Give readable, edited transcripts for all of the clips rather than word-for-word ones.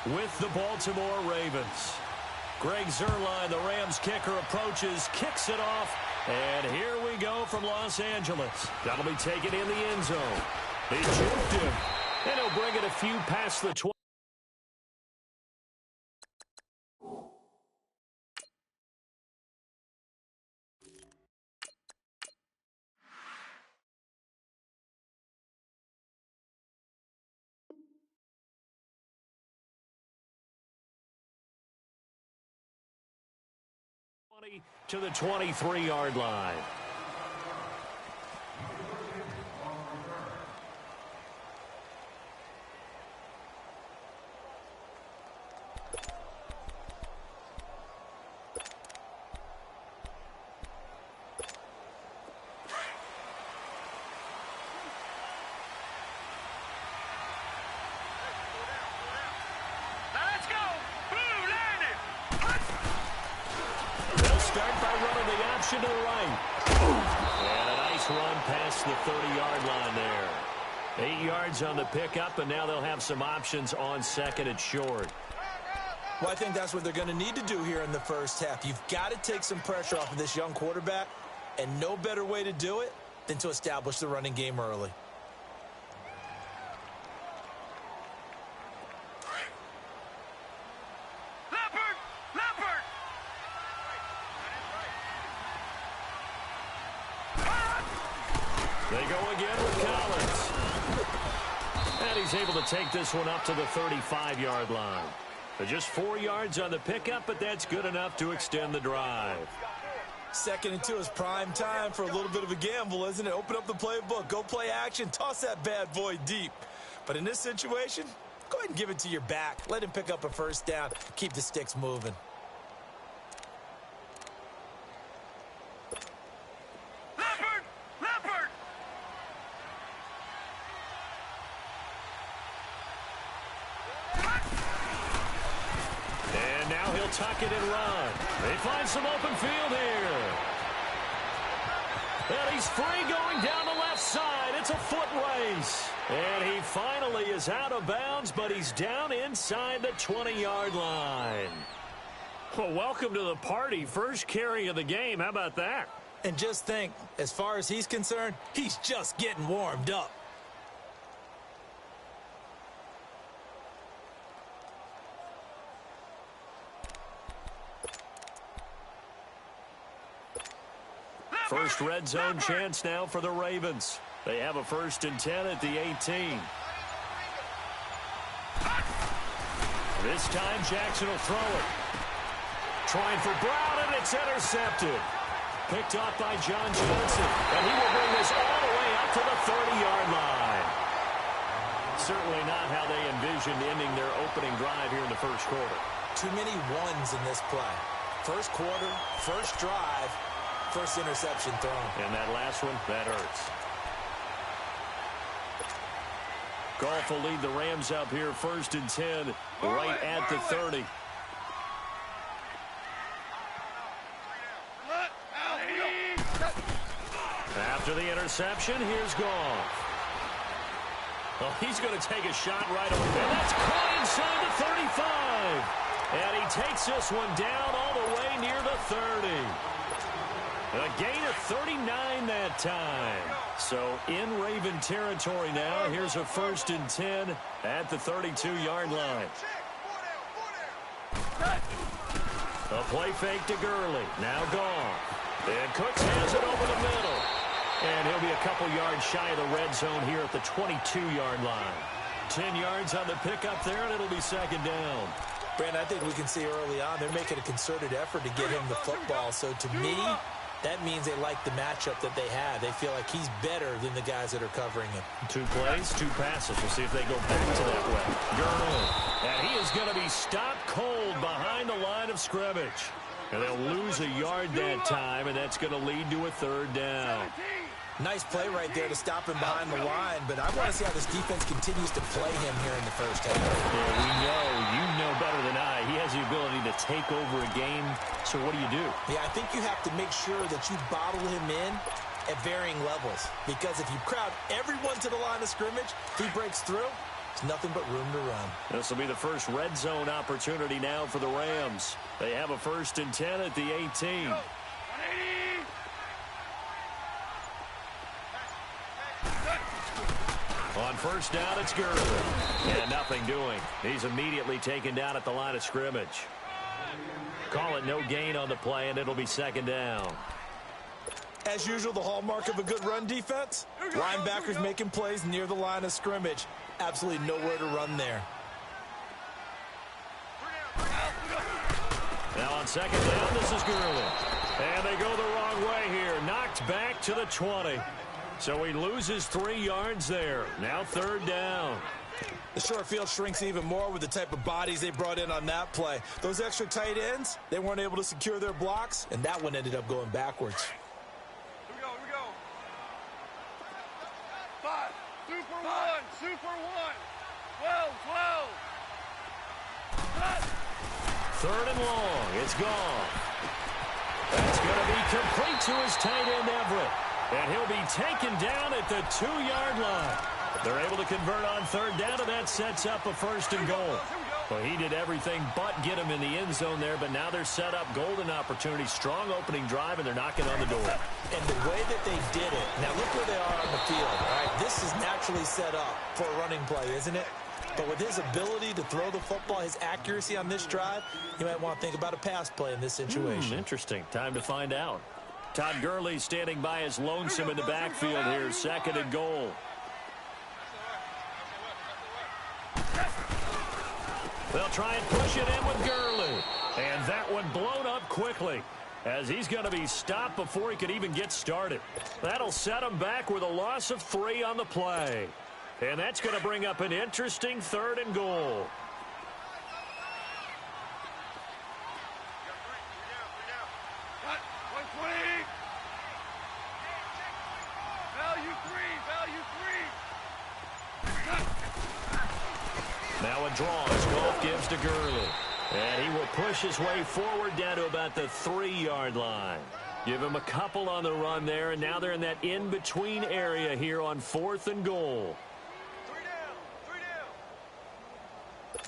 with the Baltimore Ravens. Greg Zuerlein, the Rams kicker, approaches, kicks it off, and here we go from Los Angeles. That'll be taken in the end zone. He juked him, and he'll bring it a few past the 20. To the 23-yard line. To the right. And a nice run past the 30-yard line there. 8 yards on the pickup, and now they'll have some options on second and short. Well, I think that's what they're going to need to do here in the first half. You've got to take some pressure off of this young quarterback, and no better way to do it than to establish the running game early. They go again with Collins. And he's able to take this one up to the 35-yard line. Just 4 yards on the pickup, but that's good enough to extend the drive. 2nd and 2 is prime time for a little bit of a gamble, isn't it? Open up the playbook, go play action, toss that bad boy deep. But in this situation, go ahead and give it to your back. Let him pick up a first down. Keep the sticks moving. Tuck it and run. They find some open field here. And he's free going down the left side. It's a foot race. And he finally is out of bounds, but he's down inside the 20-yard line. Well, welcome to the party. First carry of the game. How about that? And just think, as far as he's concerned, he's just getting warmed up. First red zone chance now for the Ravens. They have a 1st and 10 at the 18. This time Jackson will throw it. Trying for Brown, and it's intercepted. Picked off by John Johnson. And he will bring this all the way up to the 30-yard line. Certainly not how they envisioned ending their opening drive here in the first quarter. Too many ones in this play. First quarter, first drive. First interception thrown. And that last one, that hurts. Goff will lead the Rams up here, 1st and 10, right at the 30. After the interception, here's Goff. Well, he's going to take a shot right over. And that's caught inside the 35. And he takes this one down all the way near the 30. A gain of 39 that time. So in Raven territory now. Here's a 1st and 10 at the 32-yard line. A play fake to Gurley. Now gone. And Cooks has it over the middle. And he'll be a couple yards shy of the red zone here at the 22-yard line. 10 yards on the pickup there, and it'll be 2nd down. Brandon, I think we can see early on they're making a concerted effort to get him the football. So to me, that means they like the matchup that they have. They feel like he's better than the guys that are covering him. 2 plays, 2 passes. We'll see if they go back to that way. Gurley. And he is going to be stopped cold behind the line of scrimmage. And they'll lose a yard that time, and that's going to lead to a 3rd down. Nice play right there to stop him behind the line, but I want to see how this defense continues to play him here in the first half. Yeah, we know, you know better than I, he has the ability to take over a game. So what do? Yeah, I think you have to make sure that you bottle him in at varying levels, because if you crowd everyone to the line of scrimmage, if he breaks through, It's nothing but room to run. This will be the first red zone opportunity now for the Rams. They have a 1st and 10 at the 18. On 1st down, it's Gurley. And nothing doing. He's immediately taken down at the line of scrimmage. Call it no gain on the play, and it'll be 2nd down. As usual, the hallmark of a good run defense, linebackers making plays near the line of scrimmage. Absolutely nowhere to run there. Now on 2nd down, this is Gurley. And they go the wrong way here. Knocked back to the 20. So he loses 3 yards there. Now 3rd down. The short field shrinks even more with the type of bodies they brought in on that play. Those extra tight ends, they weren't able to secure their blocks, and that one ended up going backwards. Here we go. 5, super 1, super 1. 12. 3rd and long. It's gone. That's going to be complete to his tight end, Everett. And he'll be taken down at the 2-yard line. They're able to convert on 3rd down, and that sets up a 1st and goal. Well, he did everything but get him in the end zone there, but now they're set up golden opportunity. Strong opening drive, and they're knocking on the door. And the way that they did it, now look where they are on the field. All right, this is naturally set up for a running play, isn't it? But with his ability to throw the football, his accuracy on this drive, you might want to think about a pass play in this situation. Interesting. Time to find out. Todd Gurley standing by his lonesome in the backfield here. 2nd and goal. They'll try and push it in with Gurley. And that one blown up quickly as he's going to be stopped before he could even get started. That'll set him back with a loss of 3 on the play. And that's going to bring up an interesting 3rd and goal. Now a draw as Goff gives to Gurley. And he will push his way forward down to about the 3-yard line. Give him a couple on the run there, and now they're in that in-between area here on 4th and goal. 3 down.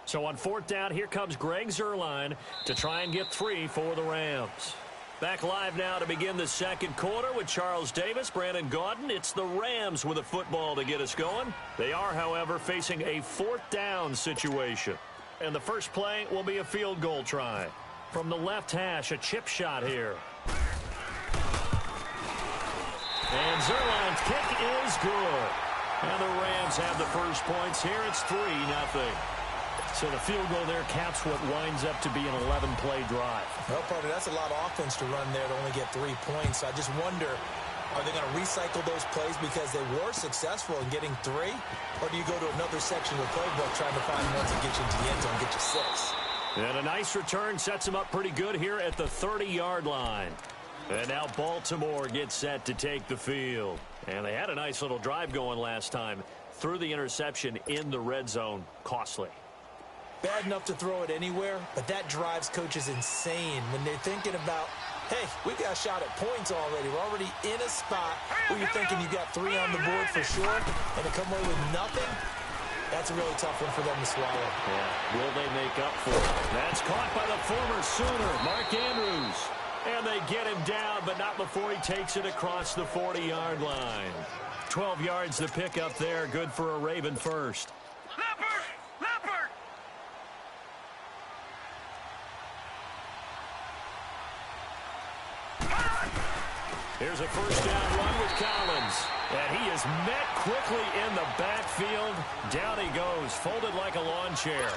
So on 4th down, here comes Greg Zuerlein to try and get 3 for the Rams. Back live now to begin the 2nd quarter with Charles Davis, Brandon Gaudin. It's the Rams with a football to get us going. They are, however, facing a 4th down situation. And the first play will be a field goal try. From the left hash, a chip shot here. And Zuerlein's kick is good. And the Rams have the first points here. It's 3-0. So the field goal there caps what winds up to be an 11-play drive. Well, partner, that's a lot of offense to run there to only get 3 points. So I just wonder, are they going to recycle those plays because they were successful in getting 3? Or do you go to another section of the playbook trying to find ones that get you into the end zone and get you 6? And a nice return sets them up pretty good here at the 30-yard line. And now Baltimore gets set to take the field. And they had a nice little drive going last time. Threw the interception in the red zone. Costly. Bad enough to throw it anywhere, but that drives coaches insane when they're thinking about, hey, we got a shot at points already. We're already in a spot where you're thinking you got 3 on the board for sure, and to come away with nothing, that's a really tough one for them to swallow. Yeah, will they make up for it? That's caught by the former Sooner, Mark Andrews. And they get him down, but not before he takes it across the 40-yard line. 12 yards to pick up there, good for a Raven first. Here's a first down run with Collins. And he is met quickly in the backfield. Down he goes, folded like a lawn chair.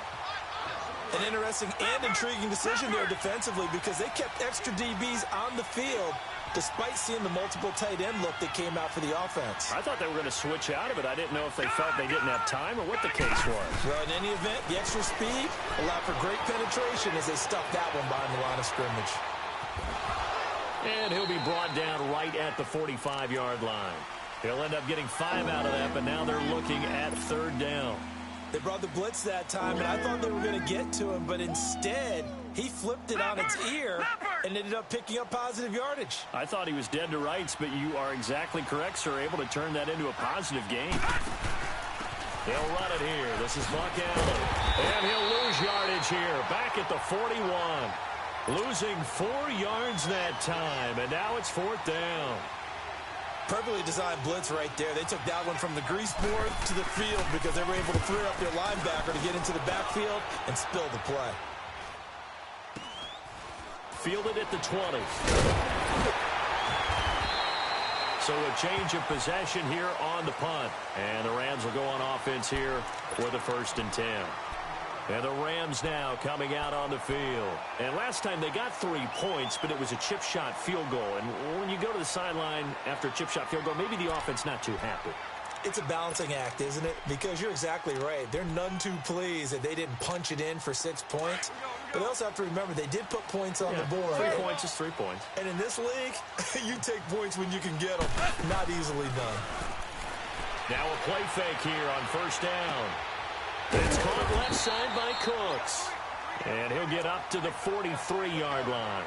An interesting and intriguing decision there defensively because they kept extra DBs on the field despite seeing the multiple tight end look that came out for the offense. I thought they were going to switch out of it. I didn't know if they felt they didn't have time or what the case was. Well, in any event, the extra speed allowed for great penetration as they stuffed that one behind the line of scrimmage. And he'll be brought down right at the 45-yard line. He'll end up getting 5 out of that, but now they're looking at 3rd down. They brought the blitz that time, and I thought they were going to get to him, but instead, he flipped it on its ear and ended up picking up positive yardage. I thought he was dead to rights, but you are exactly correct, sir. Able to turn that into a positive gain. He'll run it here. This is Buck Allen. And he'll lose yardage here. Back at the 41. Losing 4 yards that time. And now it's 4th down. Perfectly designed blitz right there. They took that one from the grease board to the field because they were able to free up their linebacker to get into the backfield and spill the play. Fielded at the 20. So a change of possession here on the punt. And the Rams will go on offense here with a 1st and 10. And the Rams now coming out on the field. And last time they got 3 points, but it was a chip shot field goal. And when you go to the sideline after a chip shot field goal, maybe the offense not too happy. It's a balancing act, isn't it? Because you're exactly right. They're none too pleased that they didn't punch it in for 6 points. But they also have to remember they did put points on the board. 3 points is 3 points. And in this league, you take points when you can get them. Not easily done. Now a play fake here on 1st down. It's caught left side by Cooks. And he'll get up to the 43-yard line.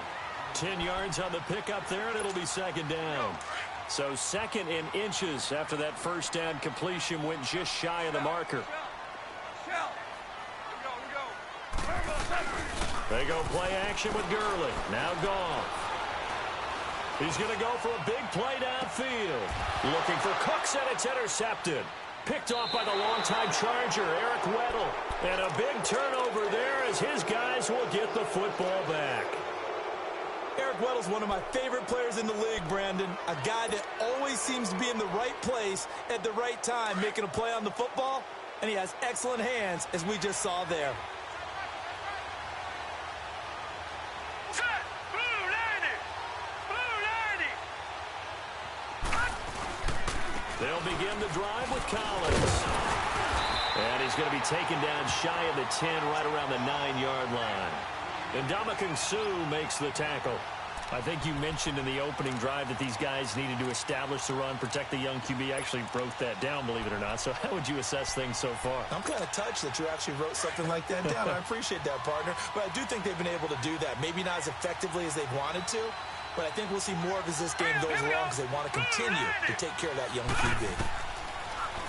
10 yards on the pickup there, and it'll be 2nd down. So 2nd in inches after that 1st down completion went just shy of the marker. They go play action with Gurley. Now Goff. He's going to go for a big play downfield. Looking for Cooks, and it's intercepted. Picked off by the longtime Charger, Eric Weddle. And a big turnover there as his guys will get the football back. Eric Weddle's one of my favorite players in the league, Brandon. A guy that always seems to be in the right place at the right time, making a play on the football. And he has excellent hands, as we just saw there. They'll begin the drive with Collins. And he's going to be taken down shy of the 10, right around the 9-yard line. And Ndamukong Suh makes the tackle. I think you mentioned in the opening drive that these guys needed to establish the run, protect the young QB. Actually broke that down, believe it or not. So how would you assess things so far? I'm kind of touched that you actually wrote something like that down. I appreciate that, partner. But I do think they've been able to do that. Maybe not as effectively as they've wanted to. But I think we'll see more of as this game goes along because they want to continue to take care of that young QB.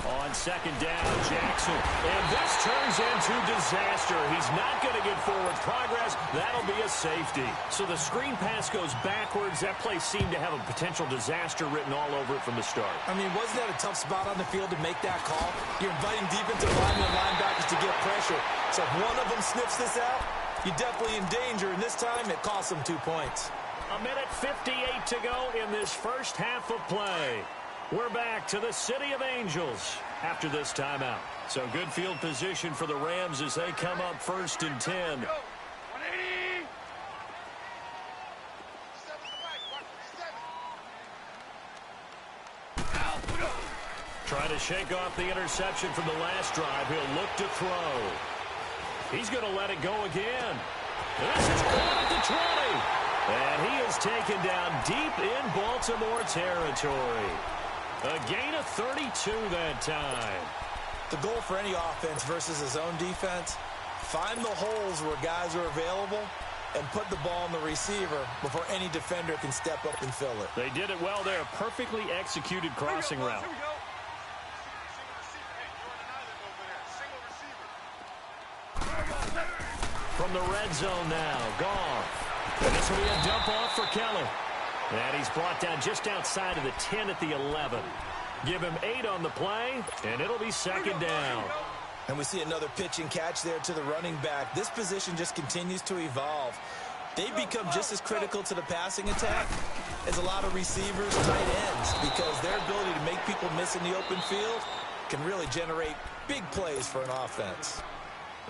On 2nd down, Jackson. And this turns into disaster. He's not going to get forward progress. That'll be a safety. So the screen pass goes backwards. That play seemed to have a potential disaster written all over it from the start. I mean, wasn't that a tough spot on the field to make that call? You're inviting defensive linemen and linebackers to get pressure. So if one of them sniffs this out, you're definitely in danger. And this time, it costs them 2 points. A minute 58 to go in this first half of play. We're back to the City of Angels after this timeout. So good field position for the Rams as they come up 1st and 10. Trying to shake off the interception from the last drive. He'll look to throw. He's going to let it go again. This is caught at the 20. And he is taken down deep in Baltimore territory. A gain of 32 that time. The goal for any offense versus his own defense, find the holes where guys are available and put the ball in the receiver before any defender can step up and fill it. They did it well there. Perfectly executed crossing route. From the red zone now, Goff. And this will be a dump off for Kelly. And he's brought down just outside of the 10 at the 11. Give him 8 on the play, and it'll be 2nd down. And we see another pitch and catch there to the running back. This position just continues to evolve. They've become just as critical to the passing attack as a lot of receivers, tight ends, because their ability to make people miss in the open field can really generate big plays for an offense.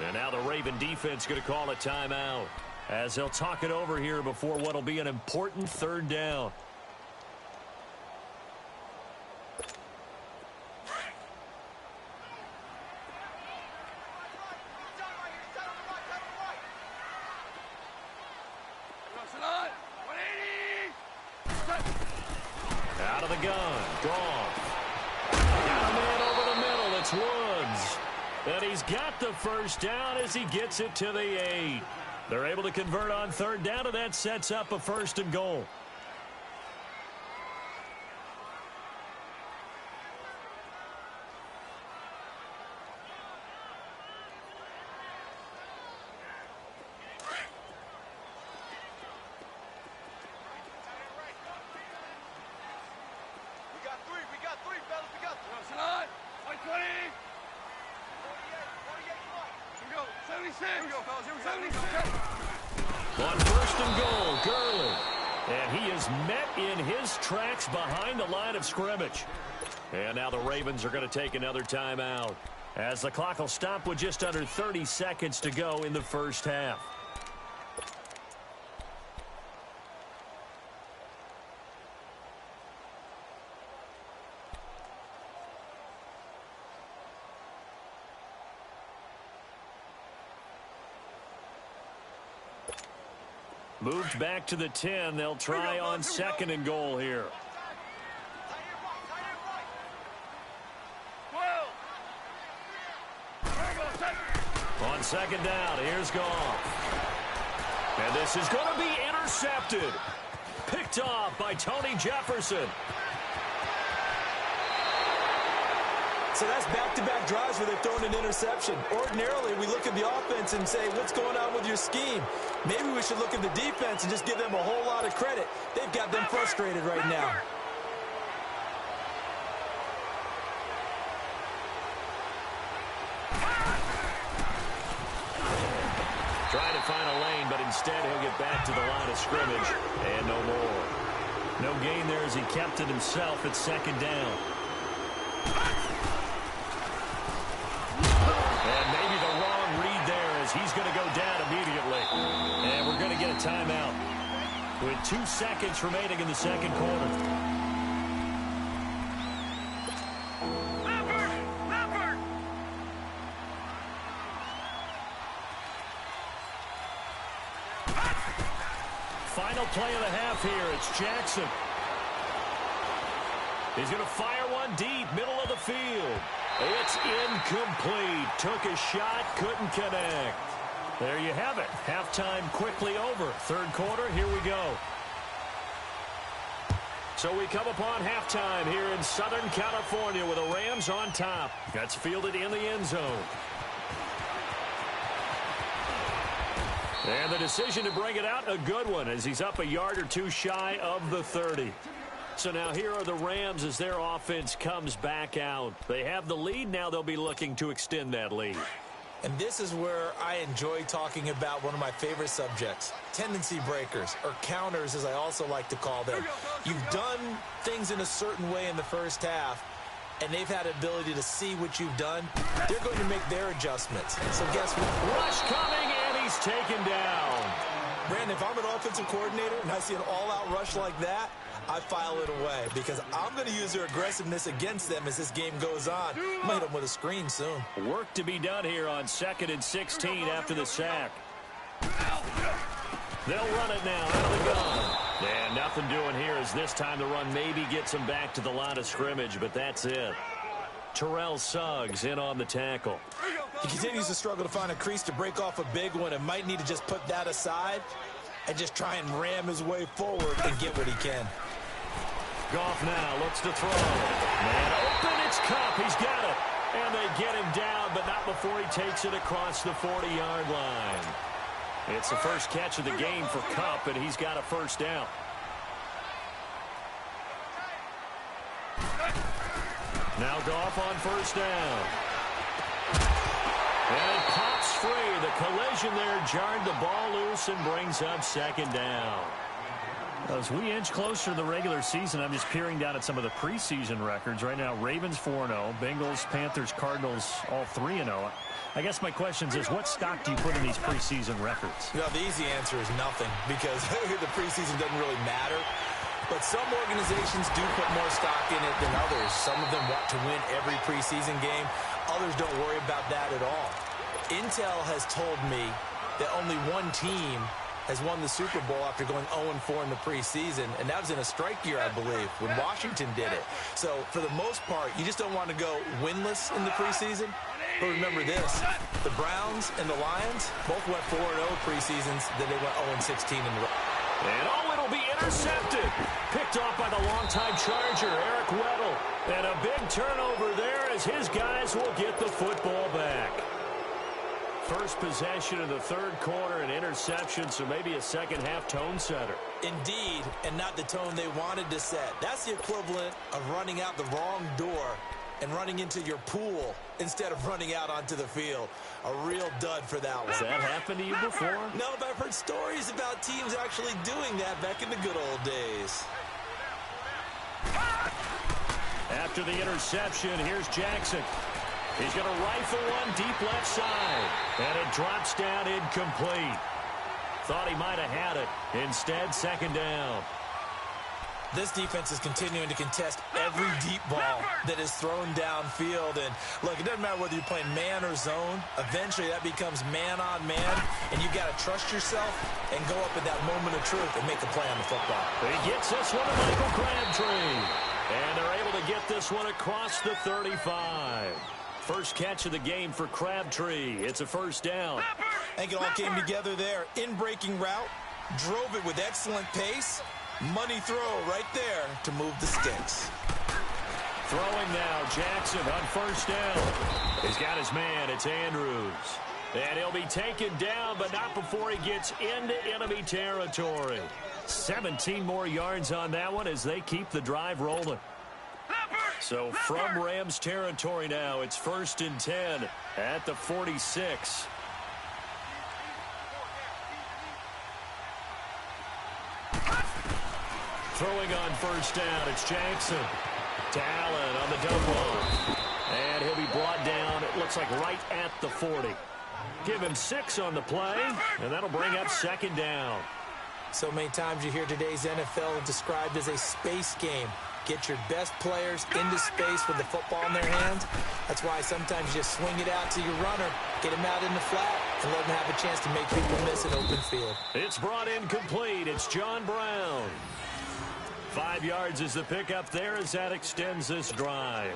And now the Raven defense going to call a timeout as they'll talk it over here before what will be an important 3rd down. Out of the gun, Goff. Got a man over the middle, it's Woods. And he's got the 1st down as he gets it to the 8. They're able to convert on 3rd down, and that sets up a 1st and goal. 76. Here we go, fellas. Here we go. 76. On first and goal, Gurley. And he is met in his tracks behind the line of scrimmage. And now the Ravens are going to take another timeout, as the clock will stop with just under 30 seconds to go in the first half. Moved back to the 10. They'll try on second and goal here. 12. On second down, here's Goff. And this is going to be intercepted. Picked off by Tony Jefferson. So that's back-to-back drives where they've thrown an interception. Ordinarily, we look at the offense and say, what's going on with your scheme? Maybe we should look at the defense and just give them a whole lot of credit. They've got them frustrated right now. Trying to find a lane, but instead he'll get back to the line of scrimmage. And no more. No gain there as he kept it himself at second down. And maybe the wrong read there as he's going to go down immediately. And we're going to get a timeout with 2 seconds remaining in the second quarter. Final play of the half here. It's Jackson. He's going to fire one deep, middle of the field. It's incomplete. Took a shot, couldn't connect. There you have it. Halftime quickly over. Third quarter, here we go. So we come upon halftime here in Southern California with the Rams on top. That's fielded in the end zone. And the decision to bring it out, a good one, as he's up a yard or two shy of the 30. So now here are the Rams as their offense comes back out. They have the lead. Now they'll be looking to extend that lead. And this is where I enjoy talking about one of my favorite subjects, tendency breakers, or counters as I also like to call them. You've done things in a certain way in the first half, and they've had ability to see what you've done. They're going to make their adjustments. So guess what? Rush coming, and he's taken down. Brandon, if I'm an offensive coordinator and I see an all-out rush like that, I file it away because I'm going to use their aggressiveness against them as this game goes on. I'm going to hit them with a screen soon. Work to be done here on 2nd and 16 after the sack. They'll run it now out of the gun. And nothing doing here as this time the run maybe gets them back to the line of scrimmage, but that's it. Terrell Suggs in on the tackle. He continues to struggle to find a crease to break off a big one and might need to just put that aside and just try and ram his way forward and get what he can. Goff now looks to throw. Man open, it's Kupp. He's got it. And they get him down, but not before he takes it across the 40-yard line. It's the first catch of the game for Kupp, and he's got a first down. Now Goff on first down. And it pops free. The collision there jarred the ball loose and brings up second down. As we inch closer to the regular season, I'm just peering down at some of the preseason records. Right now, Ravens 4-0, Bengals, Panthers, Cardinals, all 3-0. I guess my question is, what stock do you put in these preseason records? You know, the easy answer is nothing because the preseason doesn't really matter. But some organizations do put more stock in it than others. Some of them want to win every preseason game. Others don't worry about that at all. Intel has told me that only one team has won the Super Bowl after going 0-4 in the preseason, and that was in a strike year, I believe, when Washington did it. So, for the most part, you just don't want to go winless in the preseason. But remember this, the Browns and the Lions both went 4-0 preseasons, then they went 0-16 in the And it'll be intercepted. Picked off by the longtime Charger, Eric Weddle. And a big turnover there as his guys will get the football back. First possession of the third quarter, an interception, so maybe a second-half tone setter. Indeed, and not the tone they wanted to set. That's the equivalent of running out the wrong door and running into your pool instead of running out onto the field. A real dud for that one. Has that happened to you before? No, but I've heard stories about teams actually doing that back in the good old days. After the interception, here's Jackson. He's going to rifle one deep left side. And it drops down incomplete. Thought he might have had it. Instead, second down. This defense is continuing to contest every deep ball that is thrown downfield. And, look, it doesn't matter whether you're playing man or zone. Eventually, that becomes man on man. And you've got to trust yourself and go up at that moment of truth and make a play on the football. He gets this one to Michael Crabtree. And they're able to get this one across the 35. First catch of the game for Crabtree. It's a first down. I think it all came together there. In-breaking route. Drove it with excellent pace. Money throw right there to move the sticks. Throwing now, Jackson on first down. He's got his man. It's Andrews. And he'll be taken down, but not before he gets into enemy territory. 17 more yards on that one as they keep the drive rolling. So from Rams territory now, it's 1st and 10 at the 46. Throwing on first down, it's Jackson. To Allen on the dump off. And he'll be brought down, it looks like right at the 40. Give him 6 on the play, and that'll bring up second down. So many times you hear today's NFL described as a space game. Get your best players into space with the football in their hands. That's why sometimes you just swing it out to your runner, get him out in the flat, and let him have a chance to make people miss an open field. It's brought in complete. It's John Brown. 5 yards is the pickup there as that extends this drive.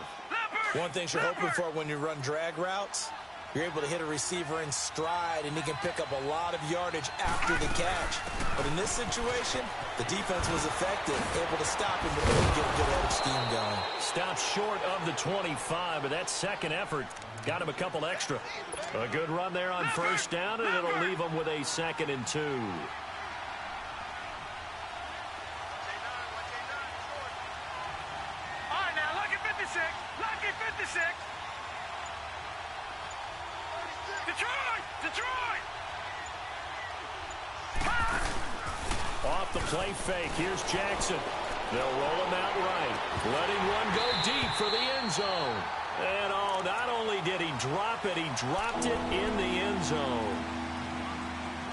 One thing you're hoping for when you run drag routes, you're able to hit a receiver in stride, and he can pick up a lot of yardage after the catch. But in this situation, the defense was effective, able to stop him but really get a good head of steam going. Stopped short of the 25, but that second effort got him a couple extra. A good run there on first down, and it'll leave him with a 2nd and 2. Detroit! Off the play fake, here's Jackson. They'll roll him out right, letting one go deep for the end zone. And oh, not only did he drop it, he dropped it in the end zone.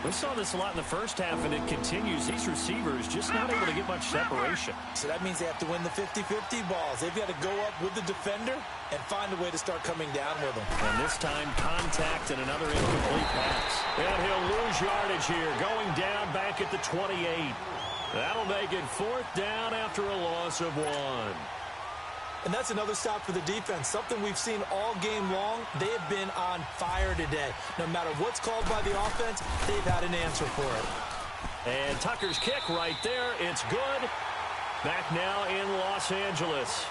We saw this a lot in the first half, and it continues. These receivers just not able to get much separation. So that means they have to win the 50-50 balls. They've got to go up with the defender and find a way to start coming down with them. And this time, contact and another incomplete pass. And he'll lose yardage here, going down back at the 28. That'll make it 4th down after a loss of 1. And that's another stop for the defense. Something we've seen all game long. They have been on fire today. No matter what's called by the offense, they've had an answer for it. And Tucker's kick right there. It's good. Back now in Los Angeles.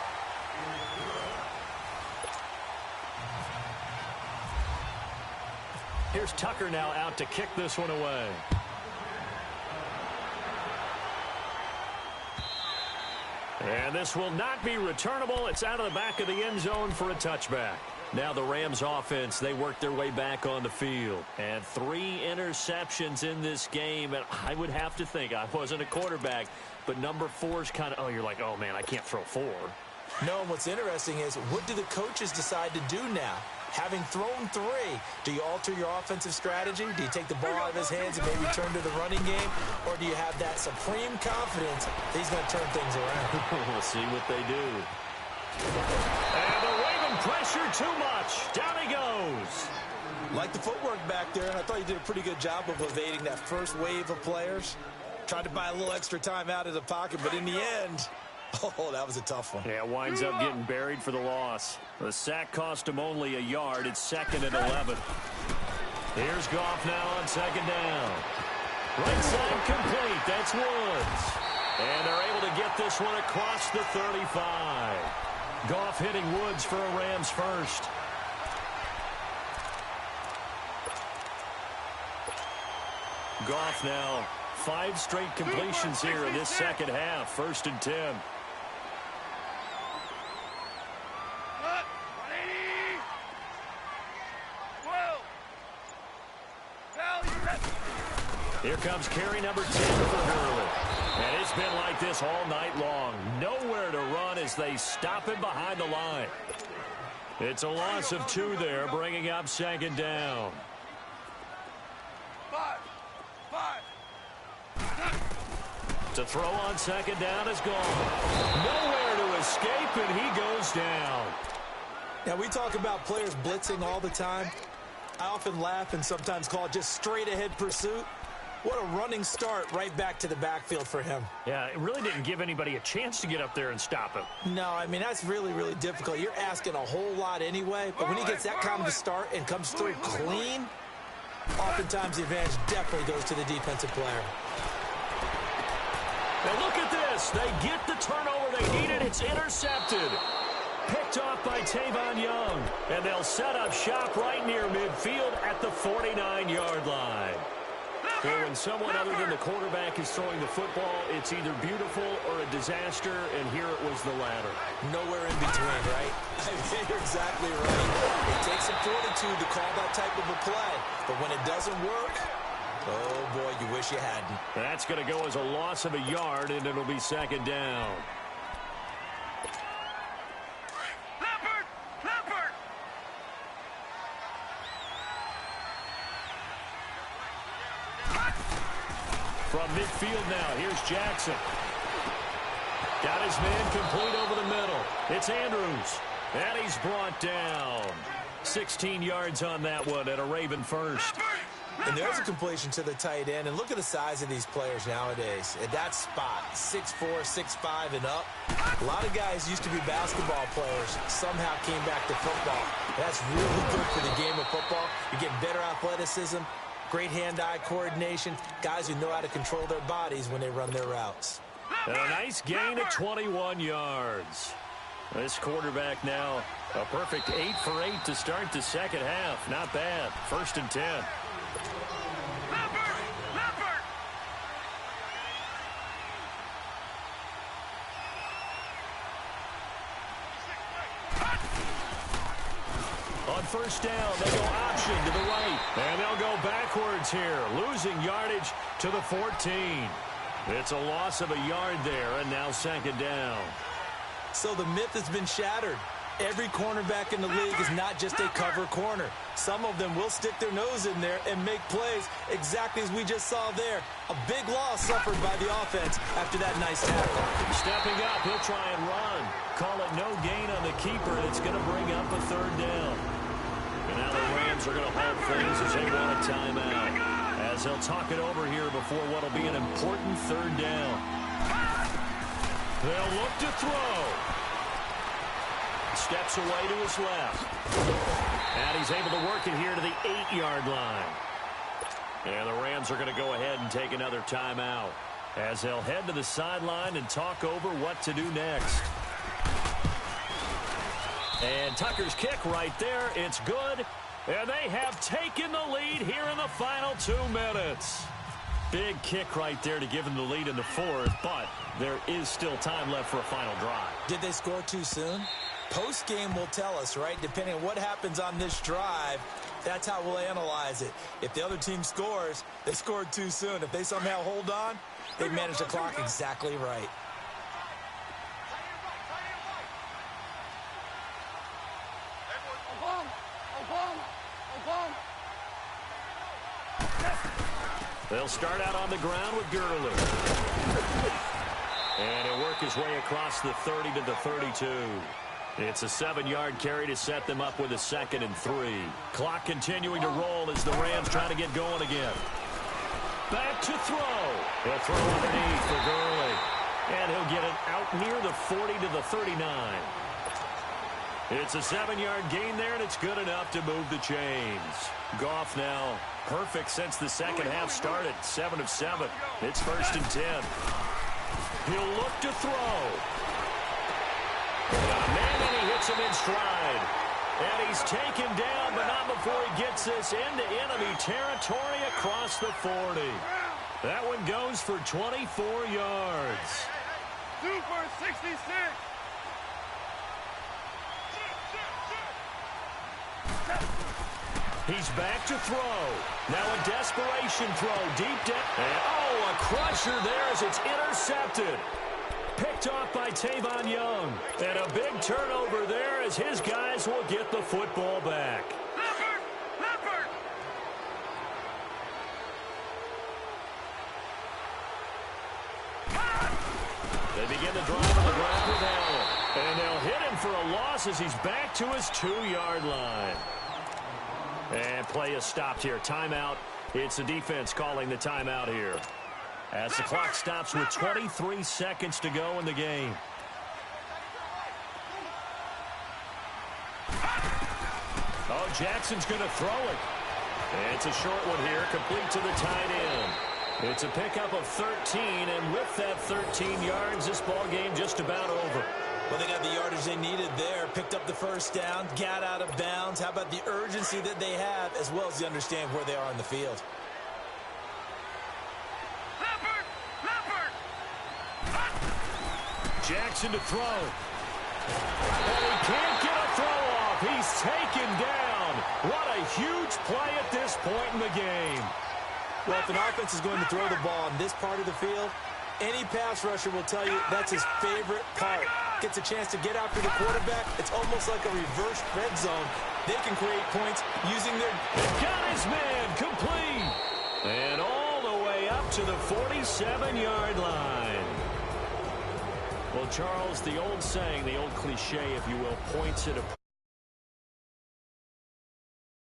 Here's Tucker now out to kick this one away. And this will not be returnable. It's out of the back of the end zone for a touchback. Now the Rams offense, they work their way back on the field. And 3 interceptions in this game. And I would have to think, I wasn't a quarterback, but number 4 is kind of, oh, you're like, oh, man, I can't throw 4. No, and what's interesting is, what do the coaches decide to do now? Having thrown 3, do you alter your offensive strategy? Do you take the ball out of his hands and maybe turn to the running game? Or do you have that supreme confidence that he's going to turn things around? We'll see what they do. And the Raven pressure too much. Down he goes. Like the footwork back there, I thought he did a pretty good job of evading that first wave of players. Tried to buy a little extra time out of the pocket, but in the end, oh, that was a tough one. Yeah, winds up getting buried for the loss. The sack cost him only a yard. It's 2nd and 11. Here's Goff now on 2nd down. Right side complete. That's Woods. And they're able to get this one across the 35. Goff hitting Woods for a Rams first. Goff now 5 straight completions here in this second half. 1st and 10. Here comes carry number 10 for Gurley. And it's been like this all night long. Nowhere to run as they stop him behind the line. It's a loss of 2 there, bringing up second down. 5. To throw on second down is gone. Nowhere to escape, and he goes down. Now, we talk about players blitzing all the time. I often laugh and sometimes call it just straight-ahead pursuit. What a running start right back to the backfield for him. Yeah, it really didn't give anybody a chance to get up there and stop him. No, I mean, that's really, really difficult. You're asking a whole lot anyway, but when he gets that kind of a start and comes through clean, oftentimes the advantage definitely goes to the defensive player. And look at this. They get the turnover they needed. It's intercepted. Picked off by Tavon Young. And they'll set up shop right near midfield at the 49-yard line. So when someone other than the quarterback is throwing the football, it's either beautiful or a disaster, and here it was the latter. Nowhere in between, right? I mean, you're exactly right. It takes some fortitude to call that type of a play, but when it doesn't work, oh boy, you wish you hadn't. That's going to go as a loss of a yard, and it'll be second down. From midfield now, here's Jackson. Got his man complete over the middle. It's Andrews. And he's brought down. 16 yards on that one and a Raven first. And there's a completion to the tight end. And look at the size of these players nowadays. At that spot, 6'4", 6'5", and up. A lot of guys used to be basketball players. Somehow came back to football. That's really good for the game of football. You're getting better athleticism. Great hand-eye coordination. Guys who know how to control their bodies when they run their routes. And a nice gain of 21 yards. This quarterback now a perfect 8 for 8 to start the second half. Not bad. 1st and 10. On first down, they go option to the right. And they'll go backwards here, losing yardage to the 14. It's a loss of a yard there, and now second down. So the myth has been shattered. Every cornerback in the league is not just a cover corner. Some of them will stick their nose in there and make plays exactly as we just saw there. A big loss suffered by the offense after that nice tackle. Stepping up, he'll try and run. Call it no gain on the keeper. It's going to bring up a 3rd down. And now the Rams are going to halt things as they want a timeout. As they'll talk it over here before what will be an important 3rd down. They'll look to throw. Steps away to his left. And he's able to work it here to the 8-yard line. And the Rams are going to go ahead and take another timeout as they'll head to the sideline and talk over what to do next. And Tucker's kick right there. It's good. And they have taken the lead here in the final 2 minutes. Big kick right there to give them the lead in the 4th, but there is still time left for a final drive. Did they score too soon? Post-game will tell us, right? Depending on what happens on this drive, that's how we'll analyze it. If the other team scores, they scored too soon. If they somehow hold on, they manage the clock exactly right. They'll start out on the ground with Gurley. And he'll work his way across the 30 to the 32. It's a 7-yard carry to set them up with a 2nd and 3. Clock continuing to roll as the Rams try to get going again. Back to throw. He'll throw underneath for Gurley. And he'll get it out near the 40 to the 39. It's a 7-yard gain there, and it's good enough to move the chains. Goff now perfect since the second half started. 7 of 7. It's 1st and 10. He'll look to throw. Got a man, and he hits him in stride. And he's taken down, but not before he gets this into enemy territory across the 40. That one goes for 24 yards. 2 for 66. He's back to throw. Now a desperation throw deep down. And, oh, a crusher there as it's intercepted. Picked off by Tavon Young. And a big turnover there as his guys will get the football back. They begin the drive on the ground with Allen. And they'll hit him for a loss as he's back to his 2-yard line. And play is stopped here. Timeout. It's the defense calling the timeout here. As the clock stops with 23 seconds to go in the game. Oh, Jackson's going to throw it. And it's a short one here, complete to the tight end. It's a pickup of 13, and with that 13 yards, this ball game just about over. Well, they got the yardage they needed there, picked up the first down, got out of bounds. How about the urgency that they have, as well as they understand where they are on the field? Jackson to throw. And he can't get a throw off. He's taken down. What a huge play at this point in the game. Well, if an offense is going to throw the ball on this part of the field, any pass rusher will tell you that's his favorite part. Gets a chance to get after the quarterback. It's almost like a reverse red zone. They can create points using their... Got his man complete. And all the way up to the 47-yard line. Well, Charles, the old saying, the old cliche, if you will, points at a